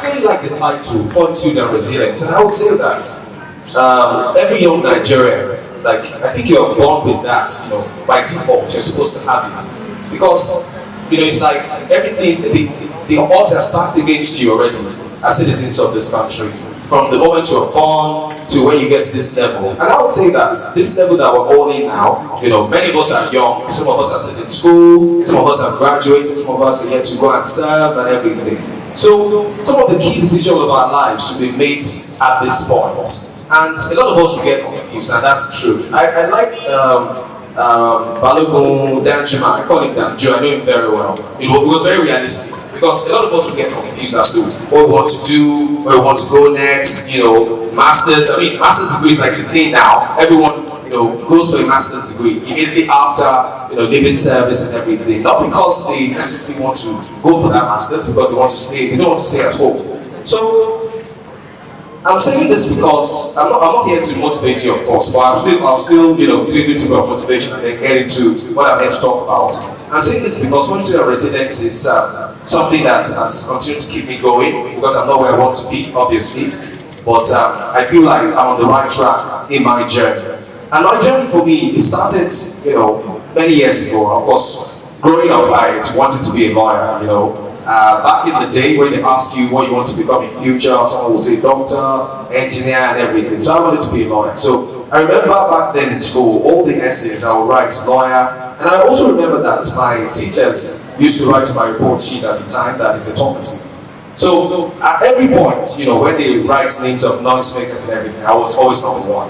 really like the title, Fortitude and Resilience, and I would say that every young Nigerian, like, I think you are born with that, by default, you're supposed to have it. Because, it's like everything, the odds are stacked against you already as citizens of this country. From the moment you're born to when you get to this level. And I would say that this level that we're all in now, many of us are young, some of us are still in school, some of us have graduated, some of us are yet to go and serve and everything. So some of the key decisions of our lives should be made at this point. And a lot of us will get confused, and that's the truth. I like Balogun Danjuma, I call him Danjo, I know him very well. It was very realistic, because a lot of us will get confused as to what we want to do, where we want to go next, masters. I mean, master's degree is like the thing now. Everyone, goes for a master's degree immediately after, leaving service and everything. Not because they necessarily want to go for that master's, because they want to stay, they don't want to stay at home. So, I'm saying this because I'm not here to motivate you, of course, but I'll still, do a bit of motivation and then get into what I'm here to talk about. I'm saying this because Fortitude and Resilience is something that has continued to keep me going, because I'm not where I want to be, obviously, but I feel like I'm on the right track in my journey. And my journey for me, it started, many years ago. Of course, growing up, I wanted to be a lawyer, back in the day when they ask you what you want to become in future, someone will say doctor, engineer, and everything. So I wanted to be a lawyer. So I remember back then in school, all the essays I would write lawyer, and I also remember that my teachers used to write my report sheet at the time that is a talkative. So at every point, when they write names of non-speakers and everything, I was always number one,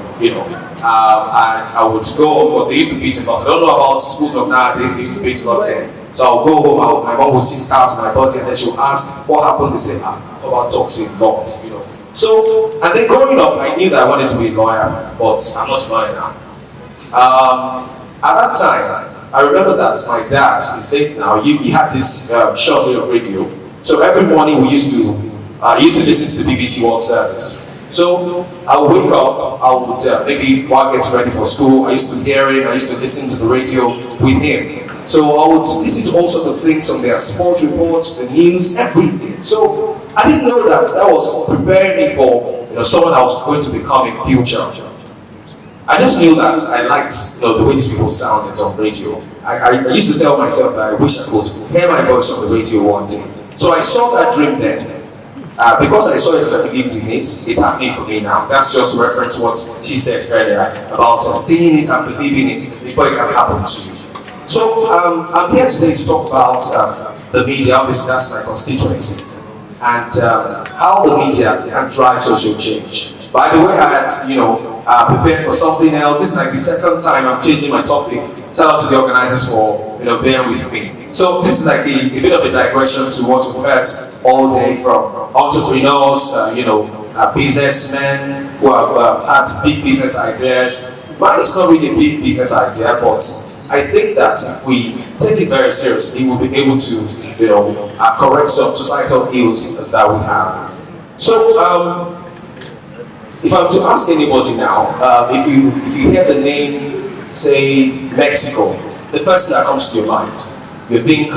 I would go home because they used to beat a lot. I don't know about schools of nowadays, they used to beat a lot then. So I'll go home, my mom will see scars on my body, and then she'll ask, what happened? They say, about toxic lots, So, and then growing up, I knew that I wanted to be a lawyer, but I'm not a lawyer now. At that time, I remember that my dad, he's late now, he had this short wave of radio. So every morning we used to listen to the BBC World Service. So I would wake up, I would maybe while getting ready for school, I used to hear him, I used to listen to the radio with him. So I would listen to all sorts of things from their sports reports, the news, everything. So I didn't know that was preparing me for someone I was going to become in future. I just knew that I liked the way these people sounded on radio. I used to tell myself that I wish I could hear my voice on the radio one day. So I saw that dream then. Because I saw it and I believed in it, it's happening for me now. That's just to reference what she said earlier about seeing it and believing it before it can happen to you. So I'm here today to talk about the media. Obviously, that's my constituency, and how the media can drive social change. By the way, I had prepared for something else. This is like the second time I'm changing my topic. Shout out to the organizers for bearing with me. So this is like a bit of a digression to what we've heard all day from entrepreneurs, businessmen who have had big business ideas. Mine is not really a big business idea, but I think that if we take it very seriously, we'll be able to, correct some societal ills that we have. So, if I'm to ask anybody now, if you hear the name, say Mexico, the first thing that comes to your mind, you think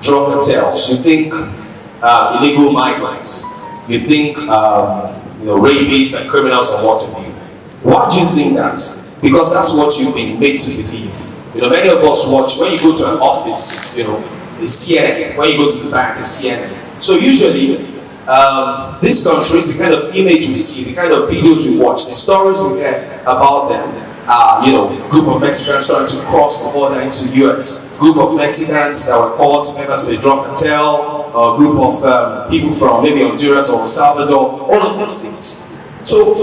drug cartels, you think illegal migrants, you think rapists and criminals and what have you. Why do you think that? Because that's what you've been made to believe. Many of us watch, when you go to an office, the CNN, when you go to the bank, the CNN. So usually, this country is the kind of image we see, the kind of videos we watch, the stories we hear about them. Group of Mexicans trying to cross the border into the US, group of Mexicans that were caught members of a drug cartel, a group of people from maybe Honduras or El Salvador, all of those things. So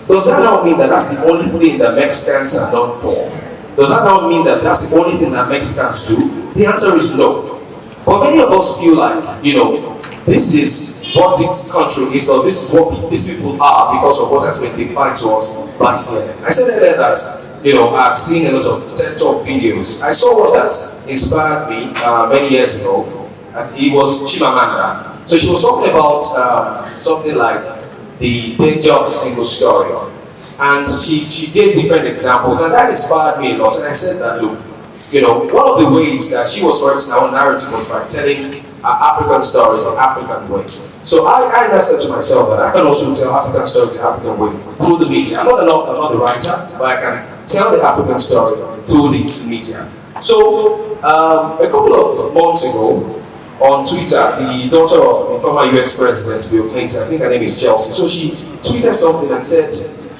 does that now mean that that's the only thing that Mexicans are known for? Does that now mean that that's the only thing that Mexicans do? The answer is no. But many of us feel like, this is what this country is, or this is what these people are because of what has been defined to us by CNN. I said earlier that, I've seen a lot of TED Talk videos. I saw one that inspired me many years ago. It was Chimamanda. So she was talking about something like the danger of a single story. And she gave different examples, and that inspired me a lot. And I said that, look, one of the ways that she was correcting our narrative was by telling African stories the African way. So I said to myself that I can also tell African stories the African way through the media. I'm not the writer, but I can tell the African story through the media. So a couple of months ago, on Twitter, the daughter of the former US President Bill Clinton, I think her name is Chelsea, so she tweeted something and said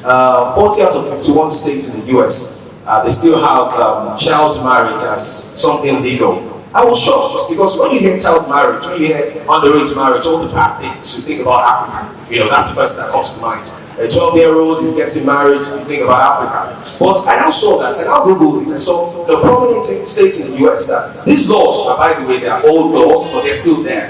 40 out of 51 states in the US, they still have child marriage as something legal. I was shocked because when you hear child marriage, when you hear underage marriage, all the bad things you think about Africa, that's the first thing that comes to mind. A 12-year-old is getting married, you think about Africa. But I now saw that, and I Googled it, and saw the prominent states in the US that these laws, by the way, they are old laws, but they're still there.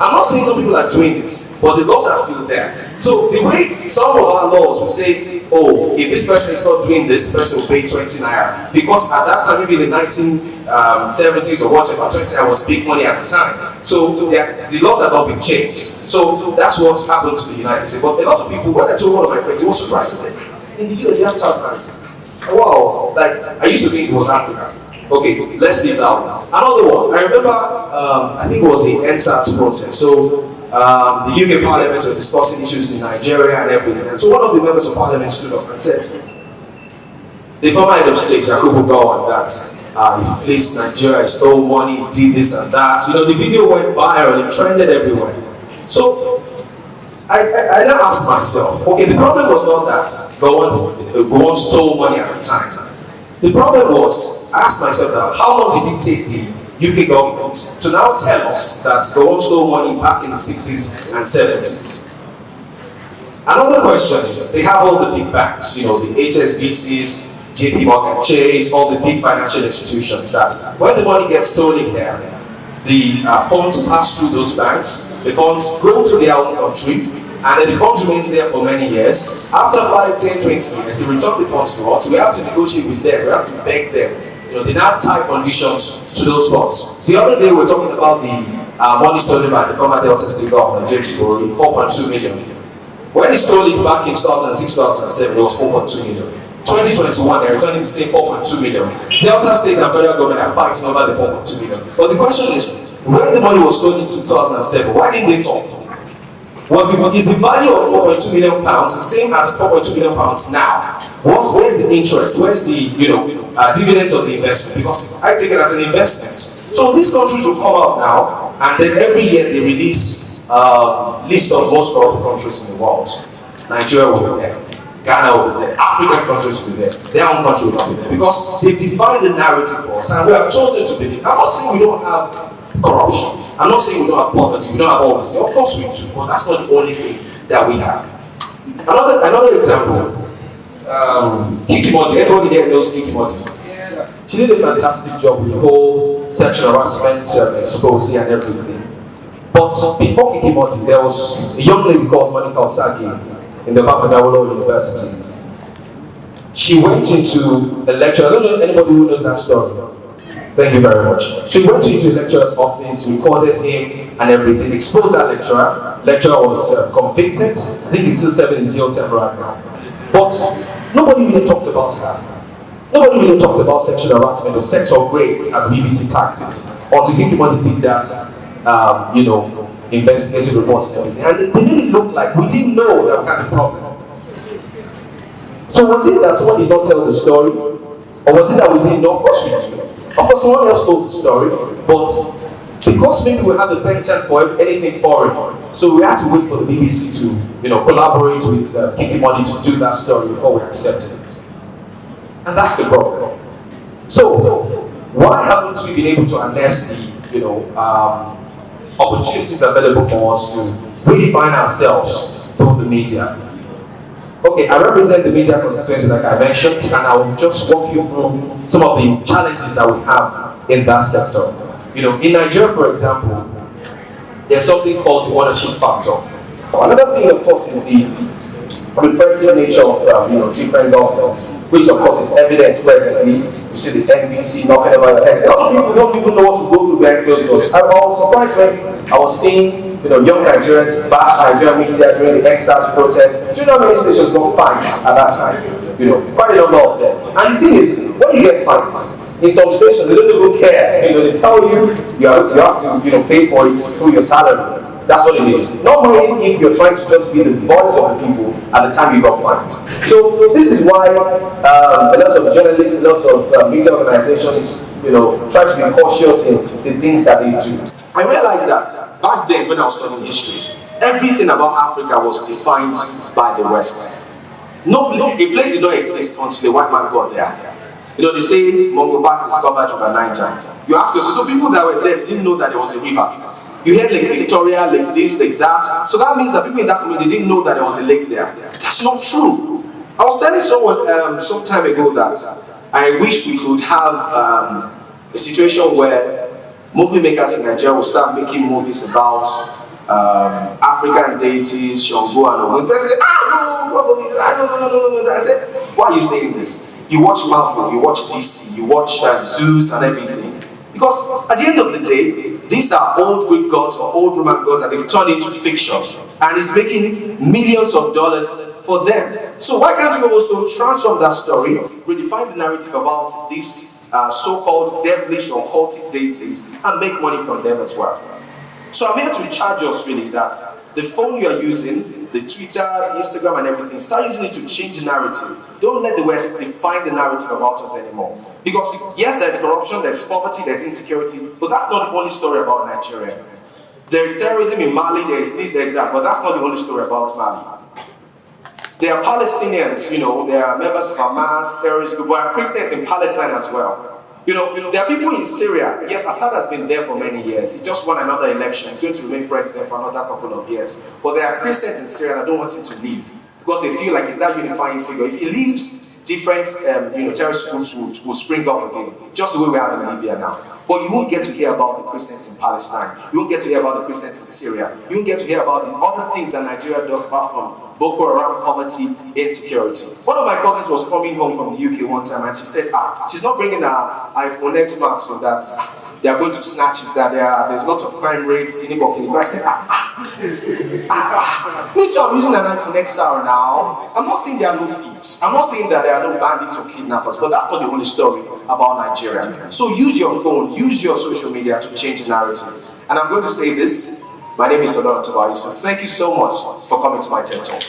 I'm not saying some people are doing it, but the laws are still there. So the way some of our laws will say, oh, if this person is not doing this, the person will pay 20 naira. Because at that time, maybe in the 1970s or whatever, 20 naira was big money at the time. So the laws have not been changed. So that's what happened to the United States. But a lot of people, when I told one of my friends, he was surprised. I said, in the US, they have child marriage. Wow, like I used to think it was Africa. Okay, let's leave that one. Another one, I remember, I think it was the NSAS protest. So the UK Parliament was discussing issues in Nigeria and everything. And so one of the members of Parliament stood up and said, the former head of state, Yakubu Gowon, that he fleeced Nigeria, stole money, he did this and that. The video went viral, it trended everywhere. So I now asked myself, okay, the problem was not that Gowon stole money at the time. The problem was, I asked myself that, how long did it take the UK government to now tell us that Gowon stole money back in the 60s and 70s? Another question is, they have all the big banks, the HSBCs, JP Morgan Chase, all the big financial institutions that when the money gets stolen there, the funds pass through those banks, the funds go to their own country, and then the funds remain there for many years. After 5, 10, 20 years, they return the funds to us. We have to negotiate with them, we have to beg them. They now tie conditions to those funds. The other day we were talking about the money stolen by the former Delta State Governor, James Ibori, 4.2 million. When he stole it back in 2006, 2007, it was 4.2 million. 2021, they're returning the same 4.2 million. Delta State and federal government are fighting over the 4.2 million. But the question is, when the money was stolen in 2007, why didn't they talk? Is the value of 4.2 million pounds the same as 4.2 million pounds now? Where's the interest? Where's the dividends of the investment? Because I take it as an investment. So these countries will come out now, and then every year they release list of most corrupt countries in the world. Nigeria will be there. Ghana will be there. African countries will be there. Their own country will not be there because they define the narrative for us, and we have chosen to believe. I'm not saying we don't have corruption. I'm not saying we don't have poverty, we don't have all this. Of course we do, but that's not the only thing that we have. Another example, Kiki Monty. Everybody there knows Kiki Monty. Yeah. She did a fantastic job with the whole sexual harassment, exposing and everything. But before Kiki Monty, there was a young lady called Monica Osaki in the Bafadawolo University. She went into a lecture. I don't know anybody who knows that story. Thank you very much. She went into the lecturer's office, recorded him and everything, exposed that lecturer. Lecturer was convicted. I think he's still serving in jail term right now. But nobody really talked about her. Nobody really talked about sexual harassment or sex or rape as BBC tagged it. Until Kiki Monty did that, investigative reports and everything. And they made it look like we didn't know that we had a problem. So was it that someone did not tell the story? Or was it that we didn't know? Of course we did. Of course, someone else told the story, but because maybe we have a penchant for anything foreign, so we had to wait for the BBC to, collaborate with Kiki Monty to do that story before we accepted it. And that's the problem. So, why haven't we been able to harness the, opportunities available for us to redefine ourselves through the media? Okay, I represent the media constituency like I mentioned, and I will just walk you through some of the challenges that we have in that sector. In Nigeria, for example, there's something called the ownership factor. Another thing, of course, is the repressive nature of different governments, which of course is evident presently. You see the NBC knocking about your head. A lot of people don't even know what to go through behind closed doors. I was surprised when I was seeing young Nigerians bash Nigerian media during the NSAS protest. Do you know how many stations got fined at that time? Quite a number of them. And the thing is, when you get fined, In some stations, they don't even care. They tell you have to pay for it through your salary. That's what it is. Not mind if you're trying to just be the voice of the people at the time you got fined. So this is why a lot of journalists, lots of media organizations, try to be cautious in the things that they do. I realized that back then when I was studying history, everything about Africa was defined by the West. A place did not exist until a white man got there. They say Mongo discovered River Niger. You ask yourself, so people that were there didn't know that there was a river. You hear Lake Victoria, Lake this, Lake that. So that means that people in that community didn't know that there was a lake there. That's not true. I was telling someone some time ago that I wish we could have a situation where movie makers in Nigeria will start making movies about African deities, Shango and Ogun. They say, no. I said, why are you saying this? You watch Marvel, you watch DC, you watch Zeus and everything. Because at the end of the day, these are old Greek gods or old Roman gods that they've turned into fiction. And it's making millions of dollars for them. So why can't we also transform that story, redefine the narrative about these so-called devilish or cultic deities and make money from them as well? So I'm here to charge us really that the phone you are using, the Twitter, the Instagram and everything, start using it to change the narrative. Don't let the West define the narrative about us anymore. Because yes, there's corruption, there's poverty, there's insecurity, but that's not the only story about Nigeria. There is terrorism in Mali, there is this, there is that, but that's not the only story about Mali. There are Palestinians, there are members of Hamas, terrorist group, but there are Christians in Palestine as well. There are people in Syria. Yes, Assad has been there for many years. He just won another election. He's going to remain president for another couple of years. But there are Christians in Syria that don't want him to leave because they feel like he's that unifying figure. If he leaves, different terrorist groups will spring up again, just the way we have in Libya now. But you won't get to hear about the Christians in Palestine. You won't get to hear about the Christians in Syria. You won't get to hear about the other things that Nigeria does apart from Boko Haram, poverty, insecurity. One of my cousins was coming home from the UK one time and she said, she's not bringing her iPhone X Max so that they are going to snatch it, that there's lots of crime rates, I said, me too, I'm using an iPhone XR now. I'm not saying there are no thieves. I'm not saying that there are no bandits or kidnappers, but that's not the only story about Nigeria. So use your phone, use your social media to change the narrative. And I'm going to say this. My name is Oloruntoba Yusuf. Thank you so much for coming to my TED Talk.